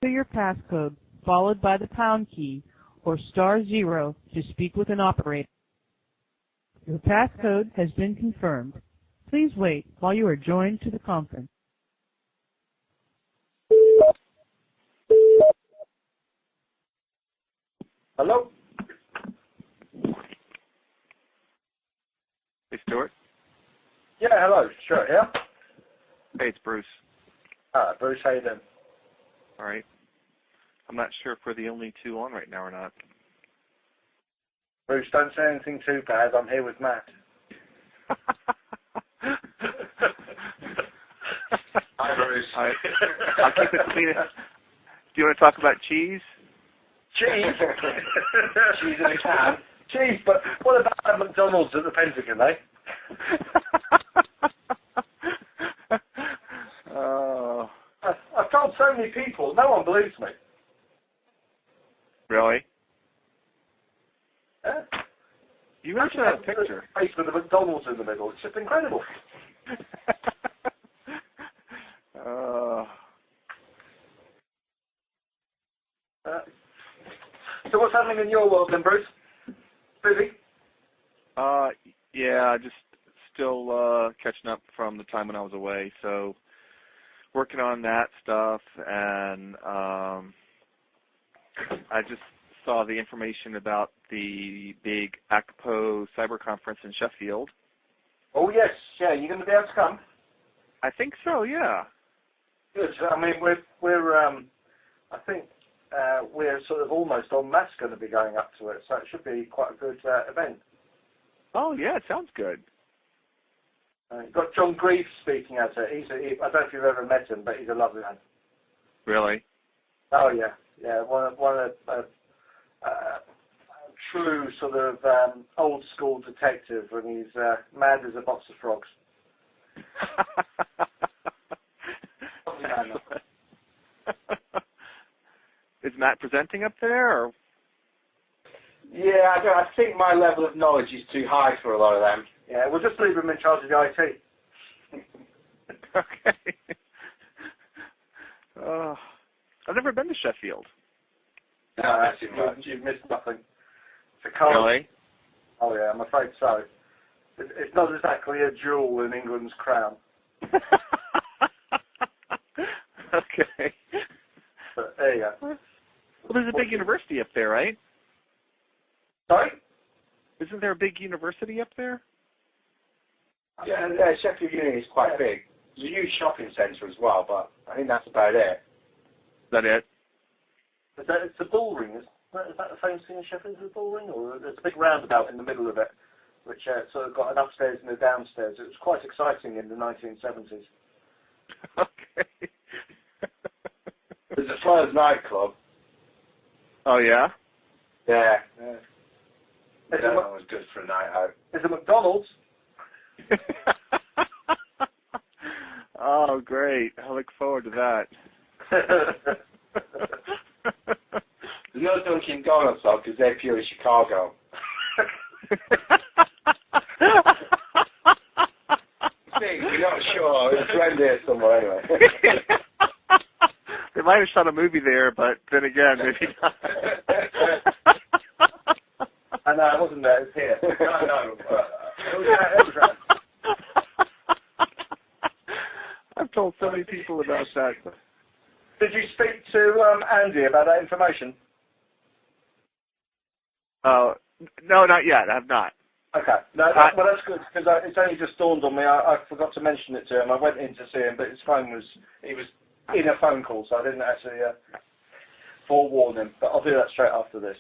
Enter your passcode, followed by the pound key, or *0 to speak with an operator. Your passcode has been confirmed. Please wait while you are joined to the conference. Hello? Hey, Stuart. Yeah, hello. Sure, yeah? Hey, it's Bruce. Bruce, how you doing? All right. I'm not sure if we're the only two on right now or not. Bruce, don't say anything too bad. I'm here with Matt. Hi, Bruce. All right. I'll keep it clean. Do you want to talk about cheese? Cheese? Cheese in a can? Cheese, but what about that McDonald's at the Pentagon, eh? Oh. I've told so many people, no one believes me. Really? Yeah. You mentioned that picture. Face with the McDonald's in the middle. It's just incredible. So what's happening in your world then, Bruce? Busy? Yeah, just still catching up from the time when I was away. So working on that stuff, and I just saw the information about the big ACPO cyber conference in Sheffield. Oh yes, yeah. You going to be able to come? I think so. Yeah. Good. I mean, I think we're sort of almost en masse going to be going up to it, so it should be quite a good event. Oh yeah, it sounds good. You've got John Grieve speaking at it. I don't know if you've ever met him, but he's a lovely man. Really? Oh yeah, yeah. One of true sort of old school detective, and he's mad as a box of frogs. Is Matt presenting up there? Or? Yeah, I think my level of knowledge is too high for a lot of them. Yeah, we'll just leave him in charge of the IT. Okay. I've never been to Sheffield. No, you've missed nothing. It's a cold. Really? Oh yeah, I'm afraid so. It's not exactly a jewel in England's crown. Okay. But there you go. Well, there's a big university up there, right? Sorry? Isn't there a big university up there? Yeah, Sheffield Uni is quite big. There's a huge shopping centre as well, but I think that's about it. Is that it? It's a bull ring. Is that the famous thing in Sheffield? Is it a bull ring? Or there's a big roundabout in the middle of it, which sort of got an upstairs and a downstairs. It was quite exciting in the 1970s. Okay. There's a Flyers nightclub. Oh, yeah? Yeah. That was good for a night out. There's a McDonald's. Oh, great. I look forward to that. There's no Dunkin' Donuts, though, because they're purely Chicago. We're not sure. It's around here somewhere, anyway. They might have shot a movie there, but then again, maybe not. I know, it wasn't there. It's here. No. It was around. I've told so many people about that. Did you speak to Andy about that information? No, not yet. I have not. Okay. No, that's good, because it's only just dawned on me. I forgot to mention it to him. I went in to see him, but he was in a phone call, so I didn't actually forewarn him. But I'll do that straight after this.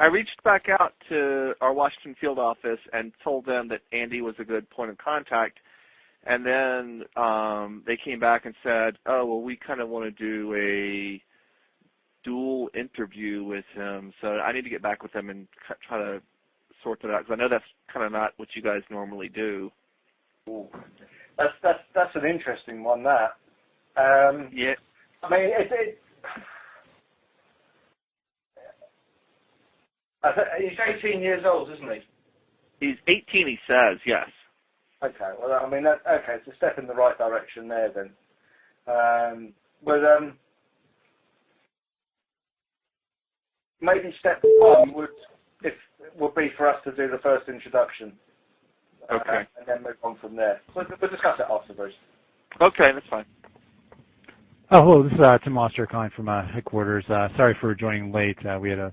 I reached back out to our Washington field office and told them that Andy was a good point of contact. And then they came back and said, oh, well, we kind of want to do a dual interview with him. So I need to get back with them and try to sort that out, because I know that's kind of not what you guys normally do. Ooh. That's an interesting one, that. Yeah. I mean, he's 18 years old, isn't he? He's 18, he says, yes. Okay, well, I mean, it's a step in the right direction there then. maybe step one would be for us to do the first introduction. Okay. And then move on from there. We'll discuss it afterwards. Okay, that's fine. Oh, hello, this is Tim Loster calling from headquarters. Sorry for joining late. We had a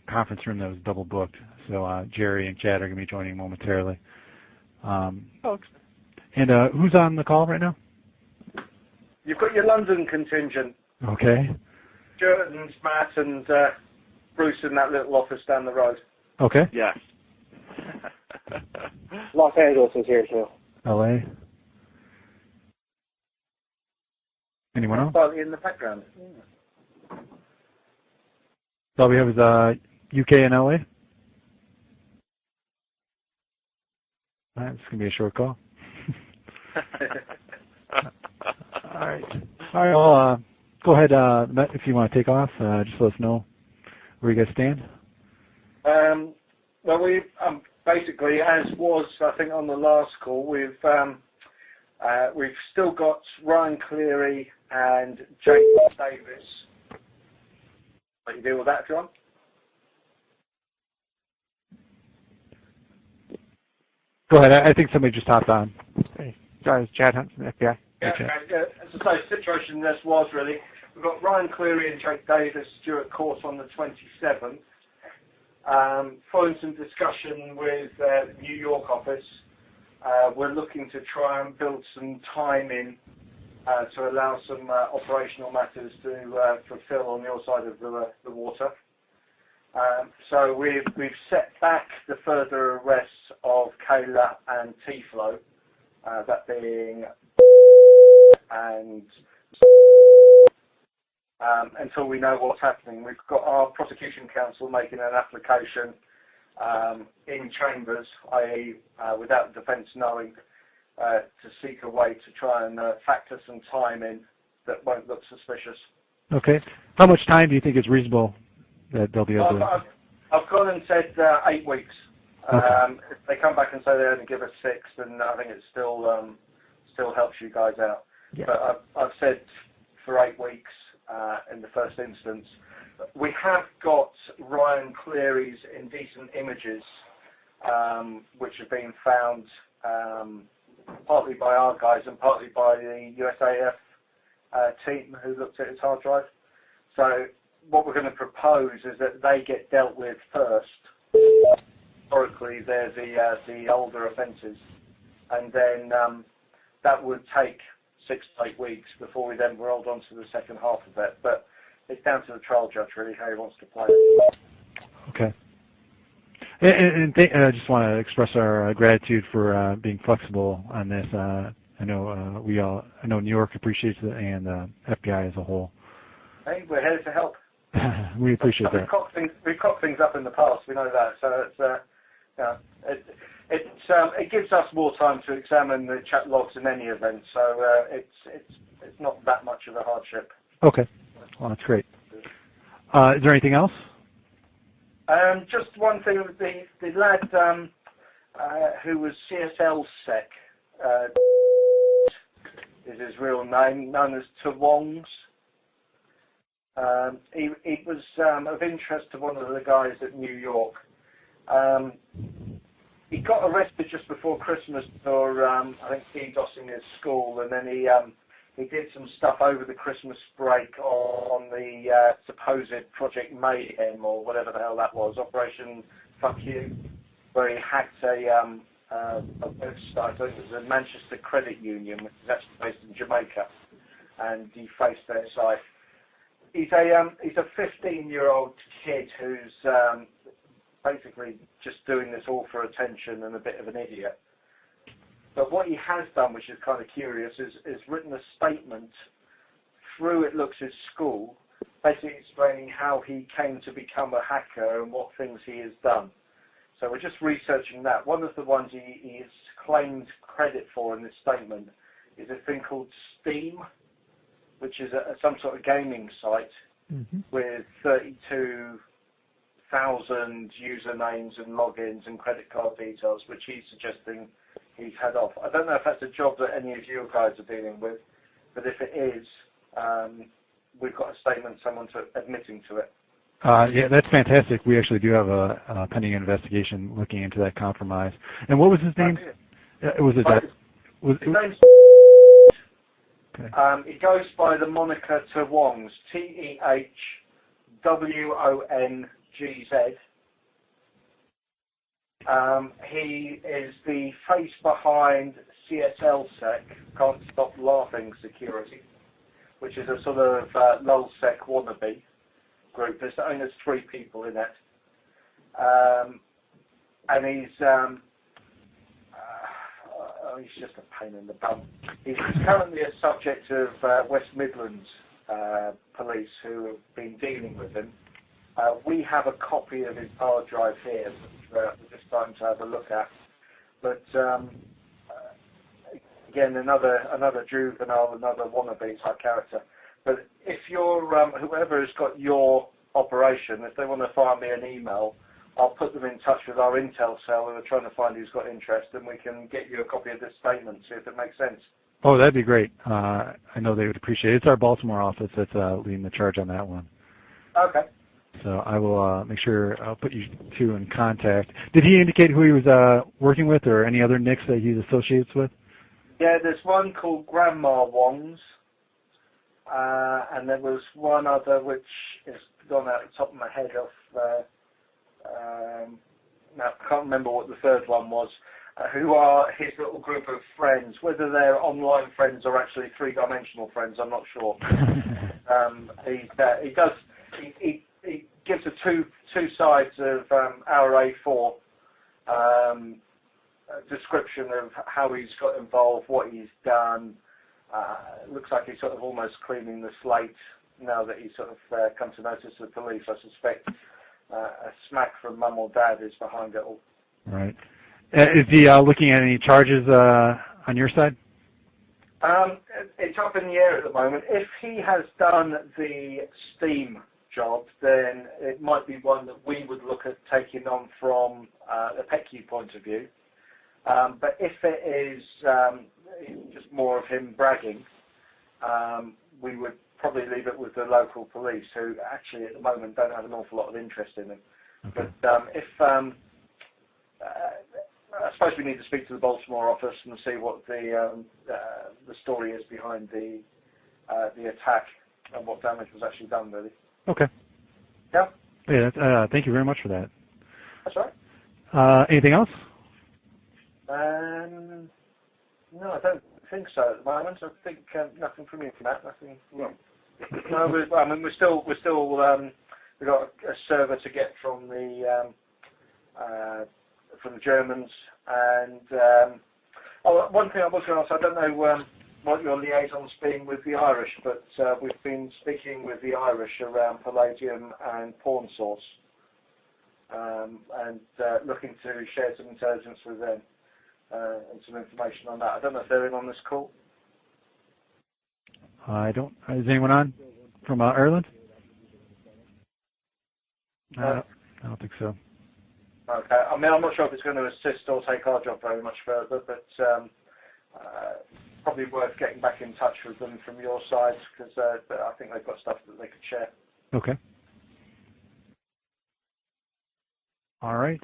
conference room that was double booked, so Jerry and Chad are going to be joining momentarily. And who's on the call right now? You've got your London contingent. Okay. Stuart and Matt and Bruce in that little office down the road. Okay. Yes. Los Angeles is here too. LA. Anyone else? Partly in the background. Yeah. So all we have is UK and LA. It's going to be a short call. All right. All right. Well, go ahead, Matt, if you want to take off. Just let us know where you guys stand. Well, we basically, as was I think on the last call, we've still got Ryan Cleary and Jake Davis. What you deal with that, John? Go ahead. I think somebody just hopped on. Hey, sorry, it's Chad Hunt from the FBI. Yeah, as I say, situation this was really. We've got Ryan Cleary and Jake Davis due at court on the 27th. Following some discussion with the New York office, we're looking to try and build some time in to allow some operational matters to fulfill on your side of the water. So we've set back the further arrests of Kayla and T-Flow, that being and until we know what's happening. We've got our prosecution counsel making an application in chambers, i.e. without the defence knowing, to seek a way to try and factor some time in that won't look suspicious. Okay. How much time do you think is reasonable that they'll be able to... I've gone and said 8 weeks. Okay. If they come back and say they only give us 6, then I think it still helps you guys out. Yeah. But I've said for 8 weeks in the first instance. We have got Ryan Cleary's indecent images, which have been found partly by our guys and partly by the USAF team who looked at his hard drive. So what we're going to propose is that they get dealt with first. Historically, they're the older offences, and then that would take 6 to 8 weeks before we then rolled on to the second half of it. But it's down to the trial judge, really, how he wants to play it. Okay. And I just want to express our gratitude for being flexible on this. I know I know New York appreciates it, and FBI as a whole. Hey, we're here to help. We appreciate that. We've cocked things up in the past. We know that. So it gives us more time to examine the chat logs in any event. So it's not that much of a hardship. Okay. Well, that's great. Is there anything else? Just one thing. The lad who was CSL Sec is his real name, known as Tawongs. He was of interest to one of the guys at New York. He got arrested just before Christmas for, I think, DDoSing his school, and then he did some stuff over the Christmas break on the supposed Project Mayhem, or whatever the hell that was, Operation Fuck You, where he hacked a website. I think it was a Manchester Credit Union, which is actually based in Jamaica, and defaced their site. He's a 15-year-old kid who's basically just doing this all for attention and a bit of an idiot. But what he has done, which is kind of curious, is written a statement through It Looks his school, basically explaining how he came to become a hacker and what things he has done. So we're just researching that. One of the ones he has claimed credit for in this statement is a thing called Steam, which is some sort of gaming site with 32,000 usernames and logins and credit card details, which he's suggesting he's had off. I don't know if that's a job that any of you guys are dealing with, but if it is, we've got a statement, someone admitting to it. Yeah, that's fantastic. We actually do have a pending investigation looking into that compromise. And what was his name? Was it that? His name's he goes by the moniker Tehwongs, TEHWONGZ. He is the face behind CSLSec, Can't Stop Laughing Security, which is a sort of LulzSec wannabe group. There's 3 people in it. And he's just a pain in the bum. He's currently a subject of West Midlands police who have been dealing with him. We have a copy of his hard drive here that we're just starting to have a look at. But again, another juvenile, another wannabe type character. But if you're whoever has got your operation, if they want to fire me an email, I'll put them in touch with our intel cell who are trying to find who's got interest, and we can get you a copy of this statement, see if it makes sense. Oh, that'd be great. I know they would appreciate it. It's our Baltimore office that's leading the charge on that one. Okay. So I will make sure I'll put you two in contact. Did he indicate who he was working with, or any other nicks that he's associated with? Yeah, there's one called Grandma Wongs, and there was one other which is gone out the top of my head off. Now I can't remember what the third one was. Who are his little group of friends? Whether they're online friends or actually 3-dimensional friends, I'm not sure. He gives the two sides of our A4 description of how he's got involved, what he's done. Looks like he's sort of almost cleaning the slate now that he's sort of come to notice the police. I suspect a smack from mum or dad is behind it all. Right. Is he looking at any charges on your side? It's up in the air at the moment. If he has done the Steam job, then it might be one that we would look at taking on from the PECU point of view. But if it is just more of him bragging, we would probably leave it with the local police, who actually at the moment don't have an awful lot of interest in him. Okay. But I suppose we need to speak to the Baltimore office and see what the story is behind the attack and what damage was actually done, really. Okay. Yeah. Yeah. Thank you very much for that. That's right. Anything else? No, I don't think so at the moment. I think nothing from you, Matt. Nothing. No. No, we're still. We've got a server to get from the Germans, and one thing I was going to ask. I don't know what your liaison's been with the Irish, but we've been speaking with the Irish around palladium and pawn source, and looking to share some intelligence with them and some information on that. I don't know if they're in on this call. I don't. Is anyone on from Ireland? I don't think so. Okay. I mean, I'm not sure if it's going to assist or take our job very much further, but probably worth getting back in touch with them from your side, because I think they've got stuff that they could share. Okay. All right.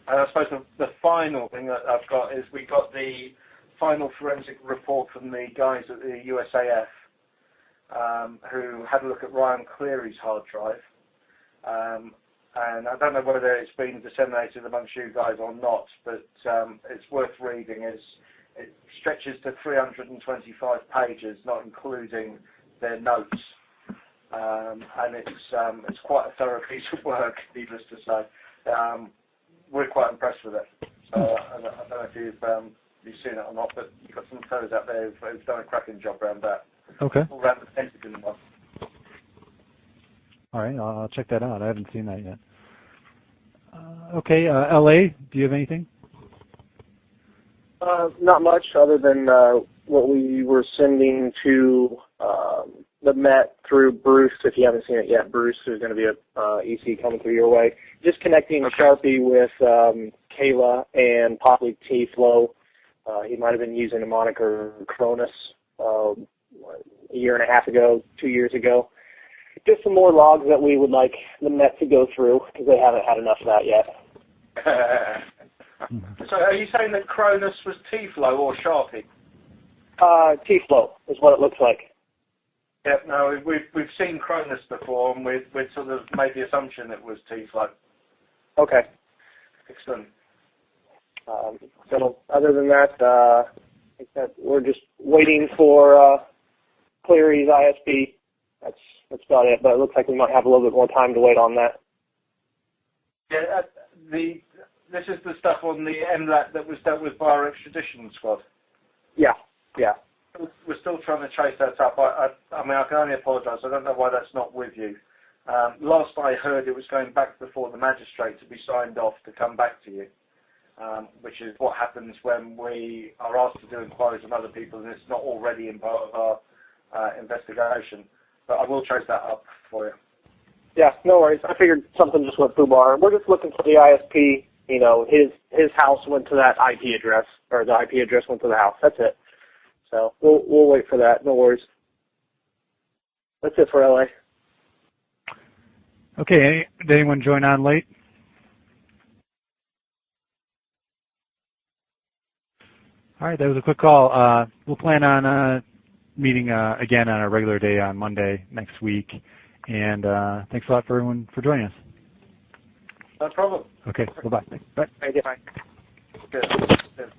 And I suppose the final thing that I've got is we got the final forensic report from the guys at the USAF who had a look at Ryan Cleary's hard drive. And I don't know whether it's been disseminated amongst you guys or not, but it's worth reading. It stretches to 325 pages, not including their notes. And it's quite a thorough piece of work, needless to say. We're quite impressed with it. So I don't know if you've seen it or not, but you've got some fellows out there who've done a cracking job around that. Okay. All around the Pentagon one. All right, I'll check that out. I haven't seen that yet. Okay, LA, do you have anything? Not much other than what we were sending to the Met through Bruce. If you haven't seen it yet, Bruce, there's going to be a EC coming through your way. Just connecting Sharpie with Kayla and possibly T-Flow. He might have been using the moniker Cronus a year and a half ago, 2 years ago. just some more logs that we would like the Met to go through because they haven't had enough of that yet. So are you saying that Cronus was T-flow or Sharpie? T-flow is what it looks like. Yep, no, we've seen Cronus before, and we'd sort of made the assumption it was T-flow. Okay. Excellent. So other than that, I think that we're just waiting for Cleary's ISP. That's about it, but it looks like we might have a little bit more time to wait on that. Yeah, this is the stuff on the MLAT that was dealt with by our extradition squad. Yeah. We're still trying to chase that up. I mean, I can only apologise. I don't know why that's not with you. Last I heard, it was going back before the magistrate to be signed off to come back to you, which is what happens when we are asked to do inquiries on other people and it's not already in part of our investigation. But I will chase that up for you. Yeah, no worries. I figured something just went foobar. We're just looking for the ISP. You know, his house went to that IP address, or the IP address went to the house. That's it. So we'll wait for that. No worries. That's it for LA. Okay. Did anyone join on late? All right. That was a quick call. We'll plan on meeting again on a regular day on Monday next week. And thanks a lot for everyone for joining us. No problem. Okay. Bye-bye. Bye. Thank you. Good.